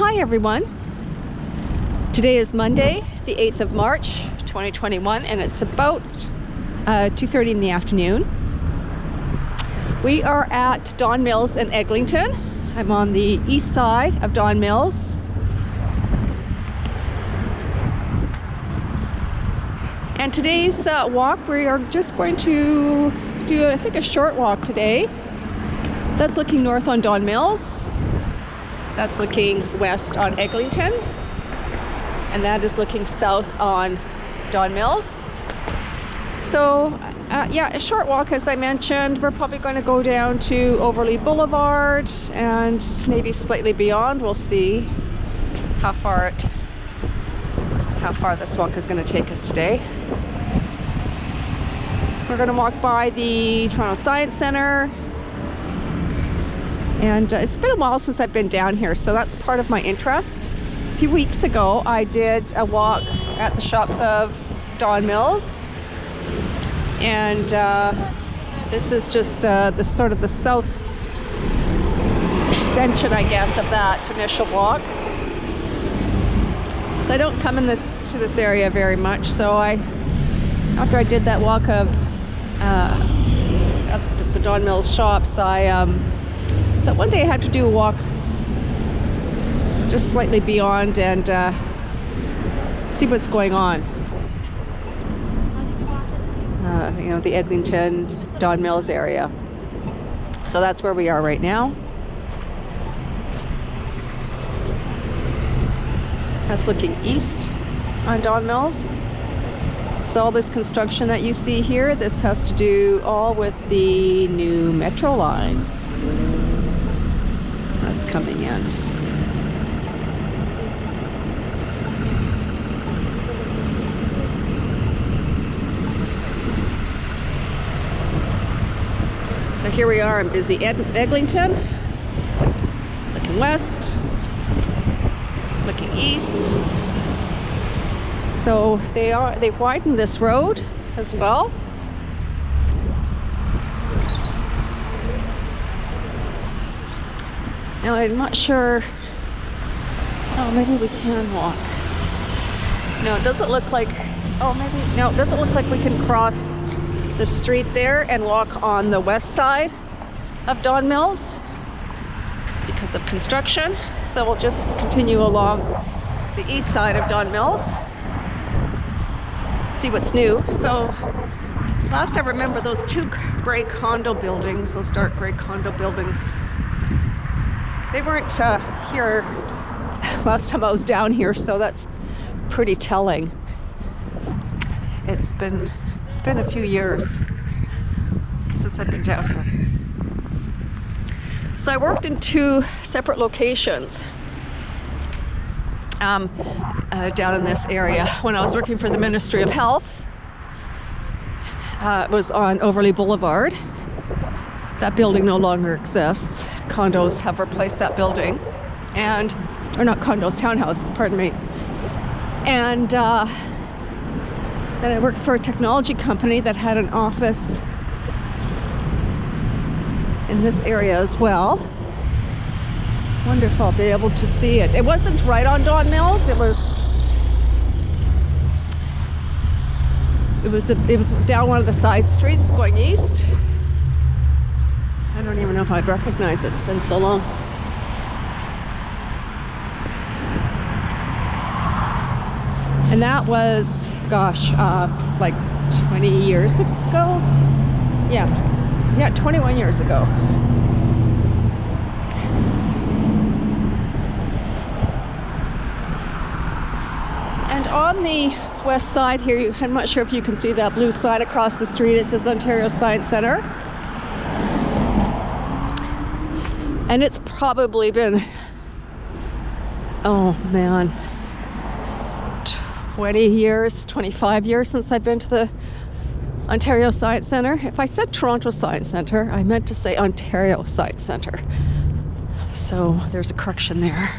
Hi everyone. Today is Monday, the 8th of March, 2021, and it's about 2:30 in the afternoon. We are at Don Mills in Eglinton. I'm on the east side of Don Mills. And today's walk, we are just going to do, I think, a short walk today. That's looking north on Don Mills. That's looking west on Eglinton. And that is looking south on Don Mills. So, yeah, a short walk, as I mentioned. We're probably going to go down to Overlea Boulevard and maybe slightly beyond. We'll see how far this walk is going to take us today. We're going to walk by the Toronto Science Centre. And it's been a while since I've been down here, so that's part of my interest. A few weeks ago, I did a walk at the shops of Don Mills. And this is just the sort of the south extension, I guess, of that initial walk. So I don't come to this area very much. So after I did that walk of the Don Mills shops, that one day I had to do a walk just slightly beyond and see what's going on. You know, the Eglinton, Don Mills area. So that's where we are right now. That's looking east on Don Mills. So all this construction that you see here, this has to do all with the new metro line that's coming in. So here we are in busy Eglinton, looking west, looking east. So they've widened this road as well. Now I'm not sure. Oh, maybe we can walk. No, it doesn't look like. Oh, maybe no, it doesn't look like we can cross the street there and walk on the west side of Don Mills because of construction. So we'll just continue along the east side of Don Mills, see what's new. So last I remember, those two gray condo buildings, those dark gray condo buildings, they weren't here last time I was down here, so that's pretty telling. It's been a few years since I've been down here. So I worked in two separate locations down in this area. When I was working for the Ministry of Health, it was on Overlea Boulevard. That building no longer exists. Condos have replaced that building. Or not condos, townhouses, pardon me. And then I worked for a technology company that had an office in this area as well. Wonder if I'll be able to see it. It wasn't right on Don Mills. It was down one of the side streets going east. I don't even know if I'd recognize it. It's been so long. And that was, gosh, like 20 years ago. Yeah, 21 years ago. And on the west side here, I'm not sure if you can see that blue sign across the street. It says Ontario Science Centre. And it's probably been, oh man, 20 years, 25 years since I've been to the Ontario Science Centre. If I said Toronto Science Centre, I meant to say Ontario Science Centre. So there's a correction there.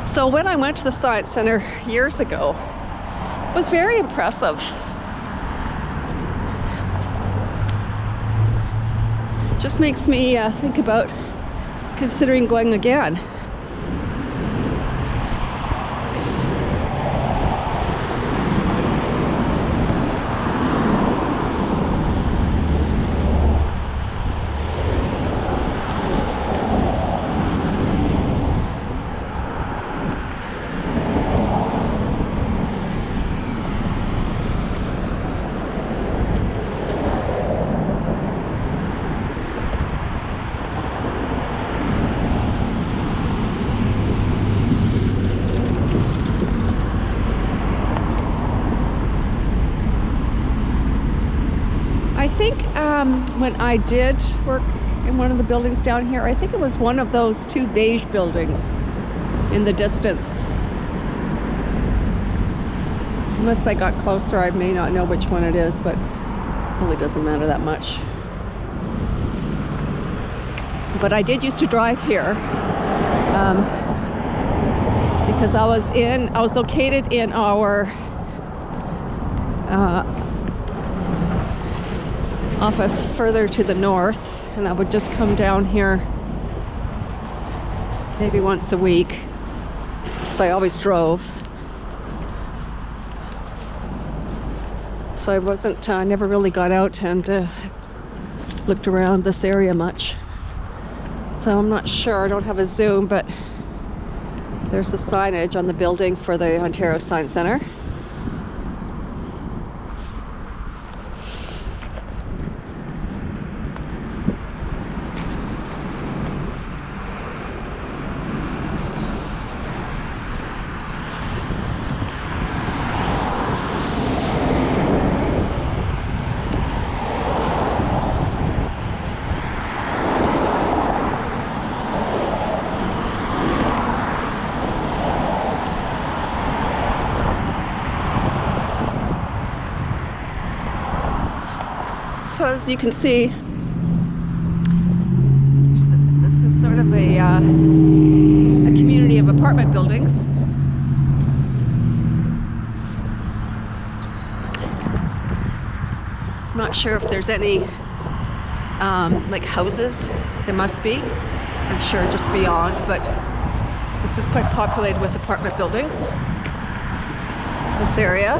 So when I went to the Science Centre years ago, it was very impressive. Just makes me think about considering going again. I think when I did work in one of the buildings down here, I think it was one of those two beige buildings in the distance. Unless I got closer, I may not know which one it is, but it really doesn't matter that much. But I did used to drive here because I was located in our office further to the north, and I would just come down here maybe once a week, so I always drove. So I never really got out and looked around this area much. So I'm not sure, I don't have a zoom, but there's the signage on the building for the Ontario Science Centre. So as you can see, this is sort of a community of apartment buildings. I'm not sure if there's any like houses. There must be, I'm sure, just beyond, but this is quite populated with apartment buildings, this area.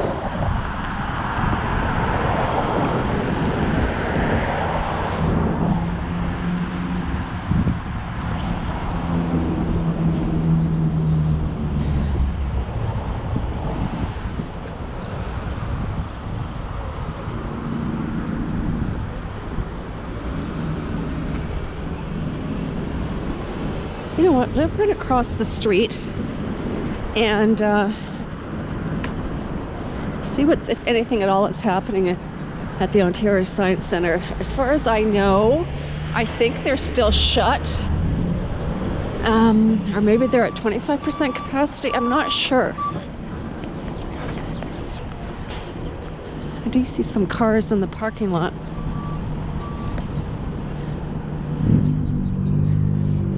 You know what, we're going to cross the street and see if anything at all is happening at the Ontario Science Centre. As far as I know, I think they're still shut, or maybe they're at 25% capacity, I'm not sure. I do see some cars in the parking lot.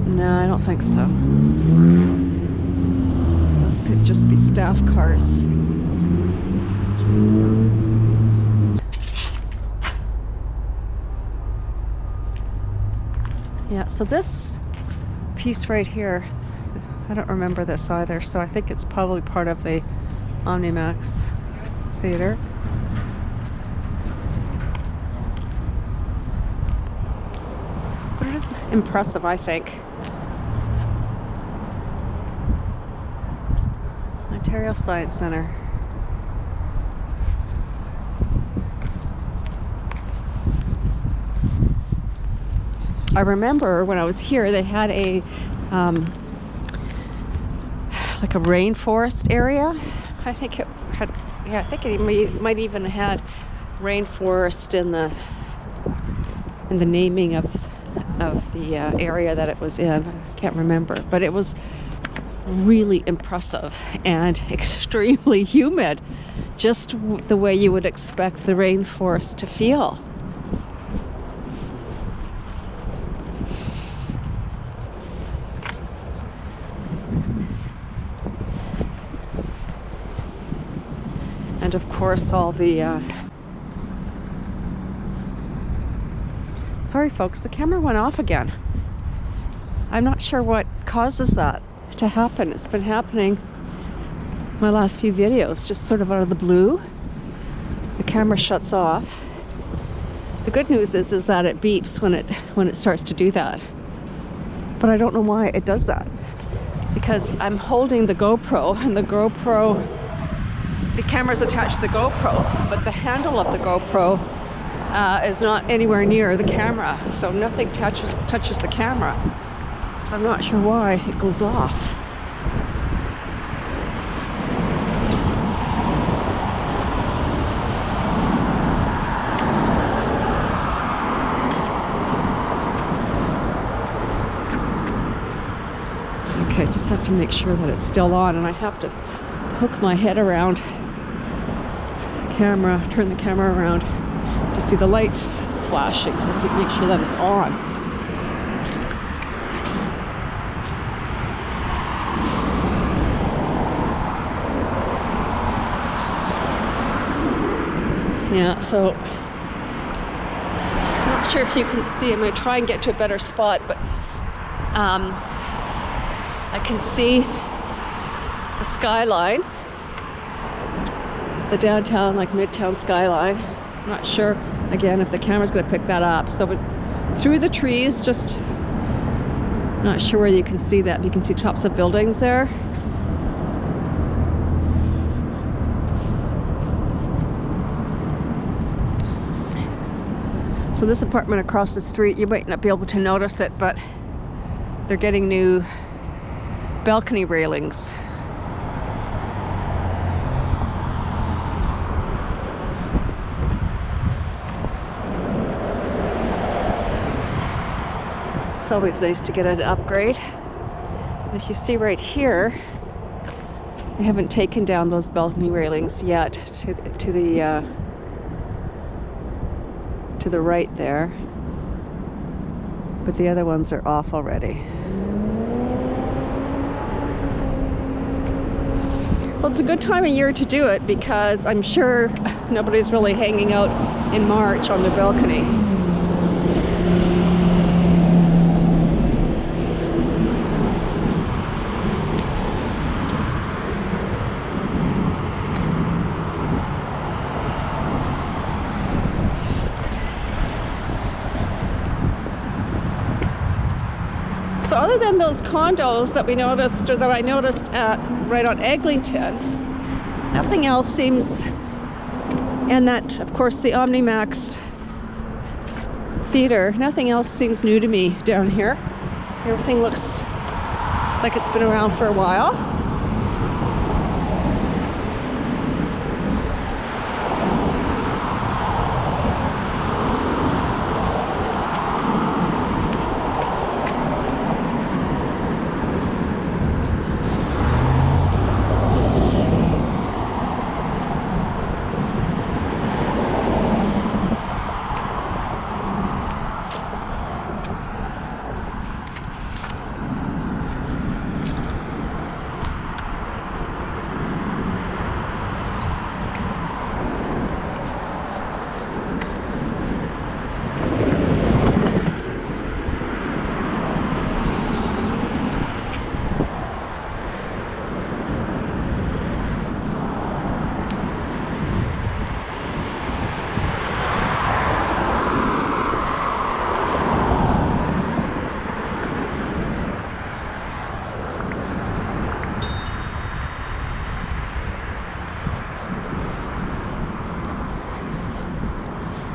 No, I don't think so. Those could just be staff cars. Yeah, so this piece right here, I don't remember this either, so I think it's probably part of the Omnimax Theatre. But it is impressive, I think. Ontario Science Centre. I remember when I was here, they had a like a rainforest area. I think it had, yeah, I think it might even had rainforest in the naming of the area that it was in. I can't remember, but it was really impressive and extremely humid, just the way you would expect the rainforest to feel. And of course all the Sorry folks, the camera went off again. I'm not sure what causes that to happen. It's been happening my last few videos, just sort of out of the blue. The camera shuts off. The good news is that it beeps when it starts to do that. But I don't know why it does that. Because I'm holding the GoPro, and the camera's attached to the GoPro, but the handle of the GoPro is not anywhere near the camera, so nothing touches the camera. So I'm not sure why it goes off. Okay, just have to make sure that it's still on, and I have to hook my head around the camera, turn the camera around to see the light flashing, to make sure that it's on. Yeah, so I'm not sure if you can see. I'm going to try and get to a better spot, but I can see the skyline, the downtown, like midtown skyline. I'm not sure, again, if the camera's going to pick that up. So, but through the trees, just not sure where you can see that. You can see tops of buildings there. So this apartment across the street, you might not be able to notice it, but they're getting new balcony railings. It's always nice to get an upgrade. And if you see right here, they haven't taken down those balcony railings yet to the right there, but the other ones are off already. Well, it's a good time of year to do it because I'm sure nobody's really hanging out in March on their balcony. So other than those condos that we noticed, or that I noticed right on Eglinton, nothing else seems, and that, of course, the Omnimax Theater, nothing else seems new to me down here. Everything looks like it's been around for a while.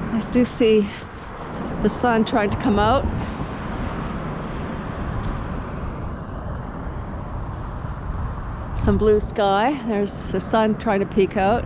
I do see the sun trying to come out. Some blue sky. There's the sun trying to peek out.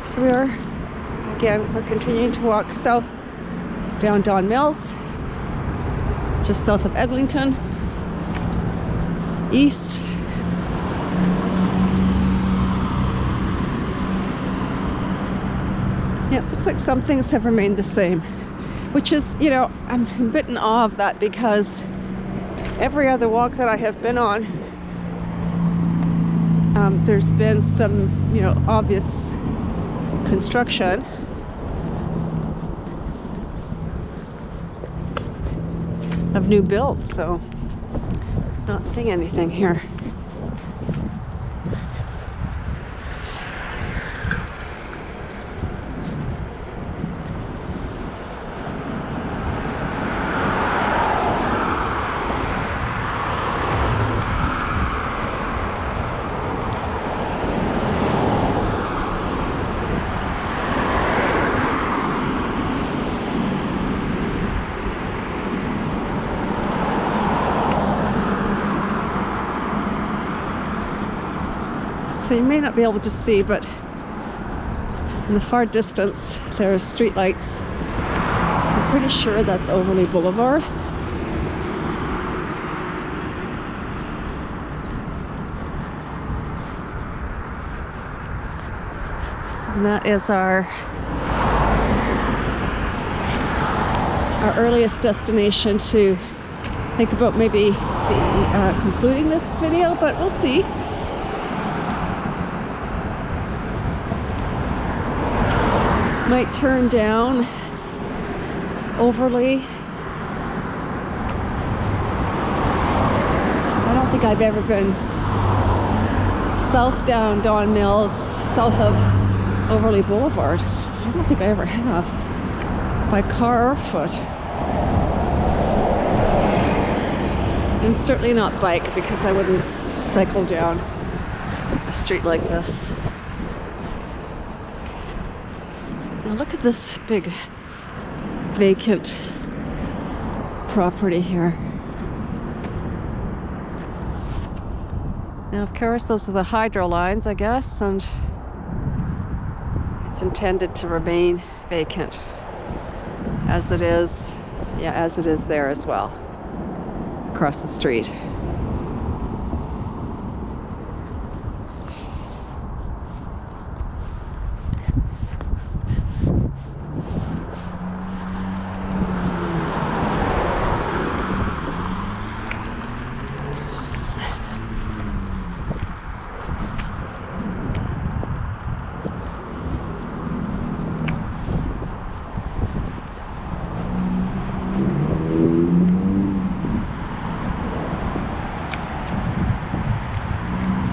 So we're continuing to walk south down Don Mills, just south of Eglinton, east. Yeah, looks like some things have remained the same, which is, you know, I'm a bit in awe of that, because every other walk that I have been on, there's been some, you know, obvious construction. Of new builds, so not seeing anything here. So you may not be able to see, but in the far distance there's street lights. I'm pretty sure that's Overlea Boulevard. And that is our earliest destination to think about maybe concluding this video, but we'll see. Might turn down Overlea. I don't think I've ever been south down Don Mills, south of Overlea Boulevard. I don't think I ever have, by car or foot. And certainly not bike, because I wouldn't cycle down a street like this. Now look at this big vacant property here. Now of course those are the hydro lines, I guess, and it's intended to remain vacant as it is, yeah, as it is there as well, across the street.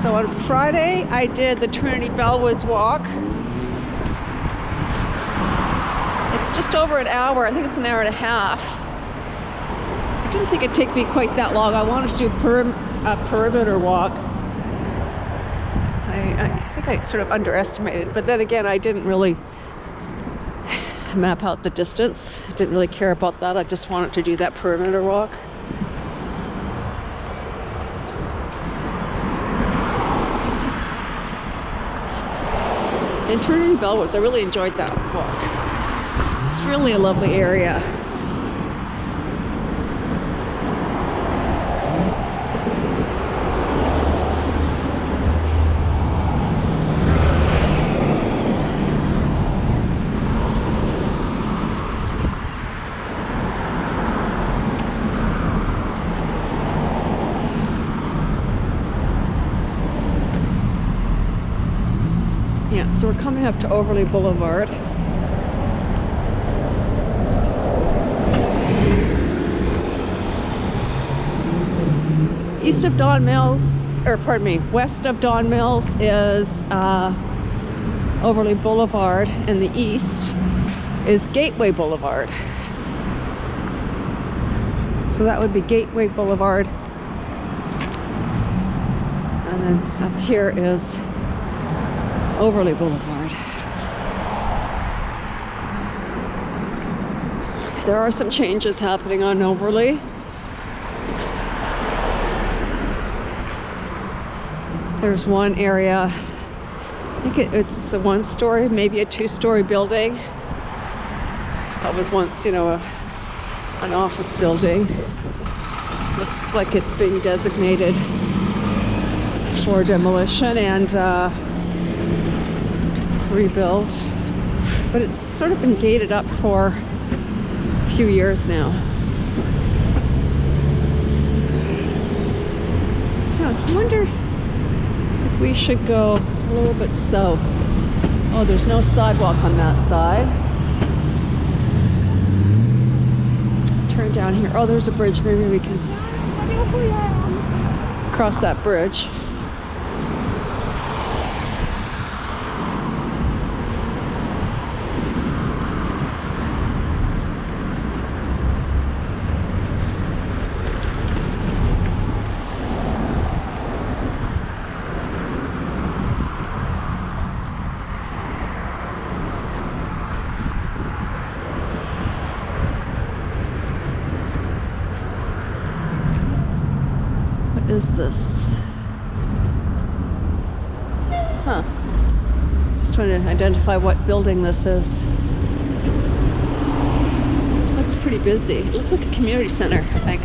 So on Friday, I did the Trinity Bellwoods walk. It's just over an hour. I think it's an hour and a half. I didn't think it'd take me quite that long. I wanted to do a perimeter walk. I think I sort of underestimated, but then again, I didn't really map out the distance. I didn't really care about that. I just wanted to do that perimeter walk. In Trinity Bellwoods, I really enjoyed that walk. It's really a lovely area. Yeah, so we're coming up to Overlea Boulevard. East of Don Mills, or pardon me, west of Don Mills is Overlea Boulevard, and the east is Gateway Boulevard. So that would be Gateway Boulevard. And then up here is Overlea Boulevard. There are some changes happening on Overlea. There's one area think it's a one-story, maybe a two-story building. That was once, an office building. Looks like it's being designated for demolition and rebuild. But it's sort of been gated up for a few years now. I wonder if we should go a little bit south. Oh, there's no sidewalk on that side. Turn down here. Oh, there's a bridge. Maybe we can cross that bridge. Is this? Huh. Just trying to identify what building this is. Looks pretty busy. It looks like a community center, I think.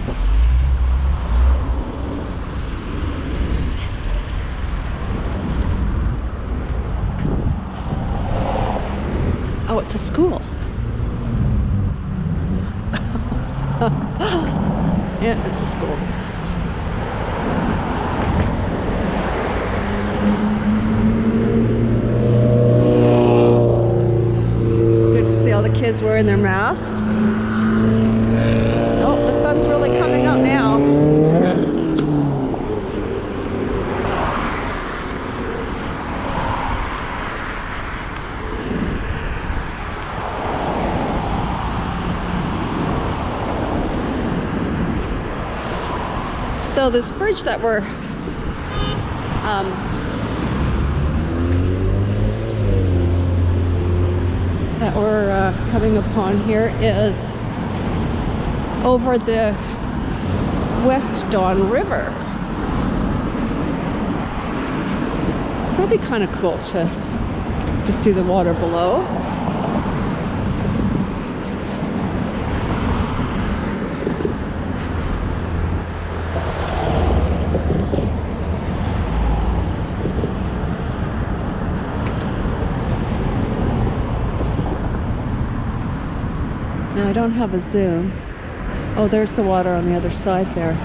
Oh, it's a school. Yeah, it's a school. Kids wearing their masks. Oh, the sun's really coming up now. So this bridge that we're coming upon here is over the West Don River. So that'd be kind of cool to see the water below. I don't have a zoom. Oh, there's the water on the other side there.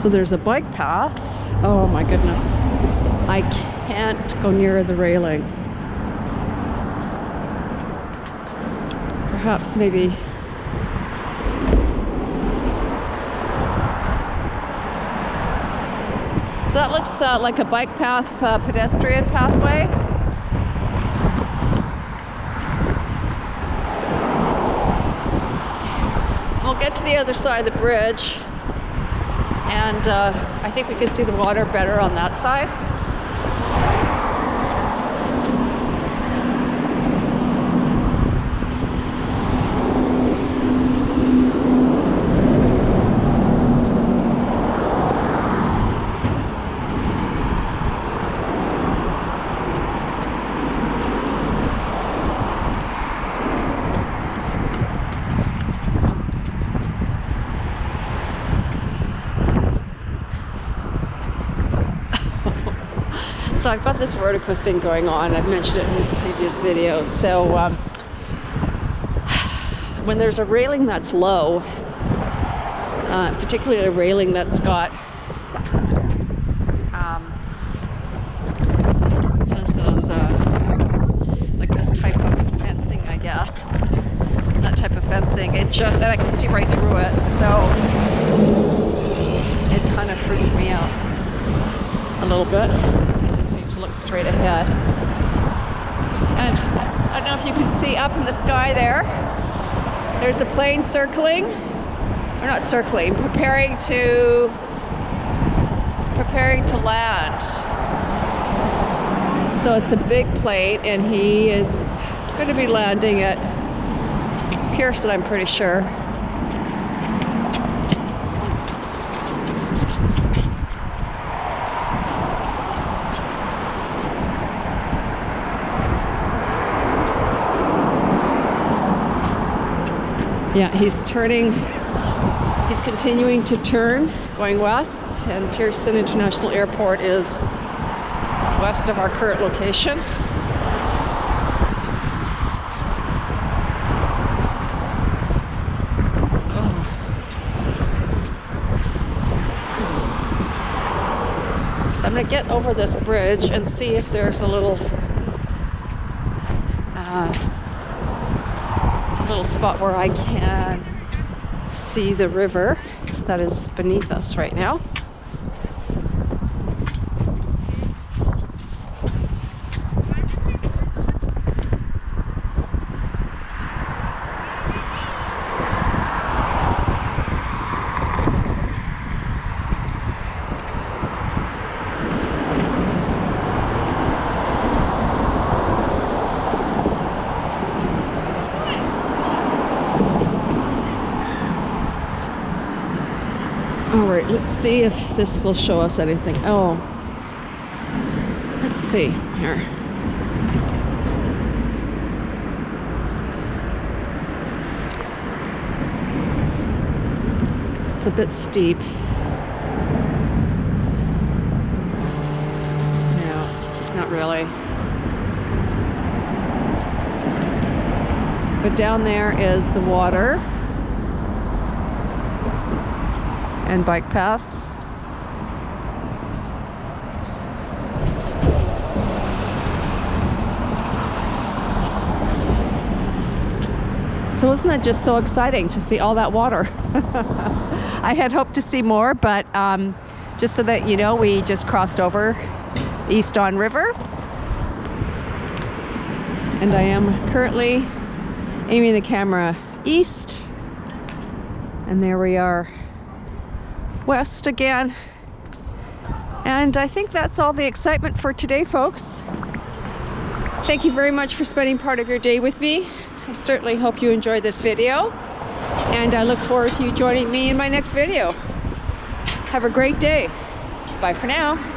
So there's a bike path. Oh my goodness. I can't go near the railing. Perhaps maybe so that looks like a bike path, pedestrian pathway. We'll get to the other side of the bridge, and I think we can see the water better on that side. So I've got this vertical thing going on. I've mentioned it in previous videos. So when there's a railing that's low, particularly a railing that's got has those like this type of fencing, I guess. That type of fencing. And I can see right through it. So it kind of freaks me out a little bit. Look straight ahead. And I don't know if you can see up in the sky there's a plane circling, or not circling, preparing to land. So it's a big plane, and he is going to be landing at Pearson, I'm pretty sure. Yeah, he's turning, he's continuing to turn, going west, and Pearson International Airport is west of our current location. So I'm going to get over this bridge and see if there's a little spot where I can see the river that is beneath us right now. All right, let's see if this will show us anything. Oh, let's see here. It's a bit steep. No, not really. But down there is the water. And bike paths. So isn't that just so exciting to see all that water? I had hoped to see more, but just so that you know, we just crossed over East Don River. And I am currently aiming the camera east. And there we are. West again. And I think that's all the excitement for today, folks. Thank you very much for spending part of your day with me. I certainly hope you enjoyed this video, and I look forward to you joining me in my next video. Have a great day. Bye for now.